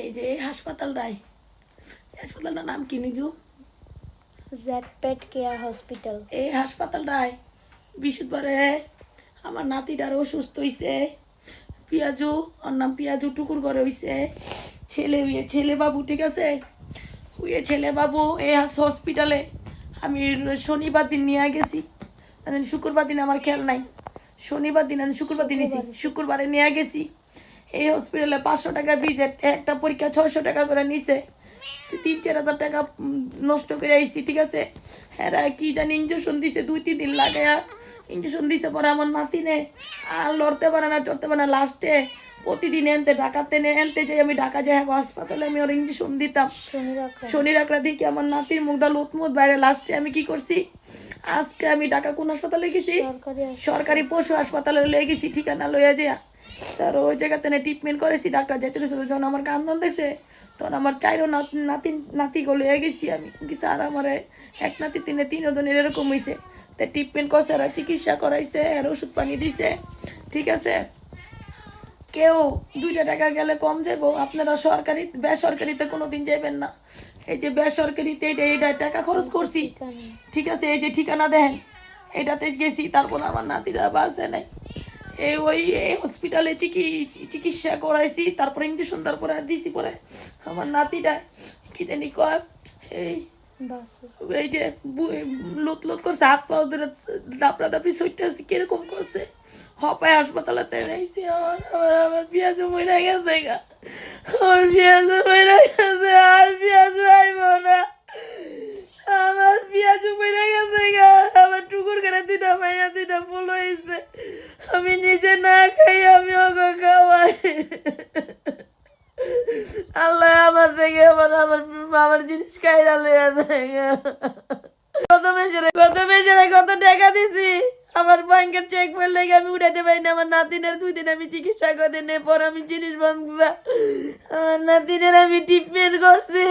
এই যে এই হাসপাতালটাই, হাসপাতালটার নাম কি নিজু? Z pet care hospital. এই হাসপাতালটায় বৃহস্পতিবারে আমার নাতিটার অসুস্থ হয়েছে। পিয়াজু, ওর নাম পিয়াজু, টুকুর ঘরে হয়েছে ছেলে বাবু, ঠিক আছে? ছেলে বাবু এই হসপিটালে আমি শনিবার দিন নিয়ে গেছি, শুক্রবার দিন আমার খেয়াল নাই, শনিবার দিন আমি শুক্রবার দিন শুক্রবারে নিয়ে গেছি। এই হসপিটালে 500 টাকা ভিজিট, একটা পরীক্ষা 600 টাকা করে নিছে, 3-4 হাজার টাকা নষ্ট করে আইসি, ঠিক আছে? হ্যাঁ, কি জানি ইঞ্জেকশন দিছে, 2-3 দিন লাগাইয়া ইঞ্জেকশন দিছে। পরে আমার নাতি নে আর লড়তে পারে না, চড়তে পারে না। লাস্টে প্রতিদিন এনতে যাই আমি, ঢাকা যাই হাসপাতালে আমি ওর ইঞ্জেকশন দিতাম। শনি রাখরা দিকে আমার নাতির মুখ দা লুতমুত বাইরে। লাস্টে আমি কি করছি, আজকে আমি ঢাকা কোন হাসপাতালে গেছি, সরকারি পশু হাসপাতালে লয়ে গেছি, ঠিকানা লইয়া যাইয়া। তার ওই জায়গাতে ট্রিটমেন্ট করেছি। ডাক্তার যেতে গেছিল, যখন আমার কান্দন দেখছে তখন আমার 4 নাতি গো লয়ে গেছি আমি। কিছু আর আমার এক নাতি 3জনের এরকম হয়েছে। তা ট্রিটমেন্ট করছে, আর চিকিৎসা করাইছে, আর ওষুধ পানি দিছে, ঠিক আছে? কেউ 2 টাকা গেলে কম যাবো, আপনারা সরকারি বেসরকারিতে কোনোদিন যাবেন না। এই যে বেসরকারিতে এইটা টাকা খরচ করছি, ঠিক আছে? এই যে ঠিকানা দেখেন, এটাতে গেছি, তারপর আমার নাতিরা বাঁচে নাই। এই হসপিটালে চিকিৎসা করাইছি, তারপরে ইঞ্জেকশন তারপরে দিছি। পরে আমার নাতিটা কি জানি কয়, এই যে লুত করছে, হাত পা ধরে দাপড়ি সইতে আছে, কিরকম করছে। হপায় হাসপাতালে তেনাইছি। আমার পেঁয়াজু মরে গেছে গা, আমার পেঁয়াজু মরে গেছে, আর পেঁয়াজু আইব না, আমার পেঁয়াজু মরে গেছে গা। আমার টুকুর করে 2টা মাইয়া 2টা ফুল হয়েছে, আমি নিজে না খাই আমি ওকে খাওয়াই। আল্লাহ আমার থেকে আমার জিনিস খাইরা লইয়া যায়। কত মেসেরে কত টাকা দিছি, আমার ব্যাংকের চেক বই লেগে আমি উঠাতে পারি না। আমার নাতিনের 2 দিন আমি চিকিৎসা করে নেই, পর আমি জিনিস বন্ধ, আমার নাতিনের আমি ট্রিটমেন্ট করছি।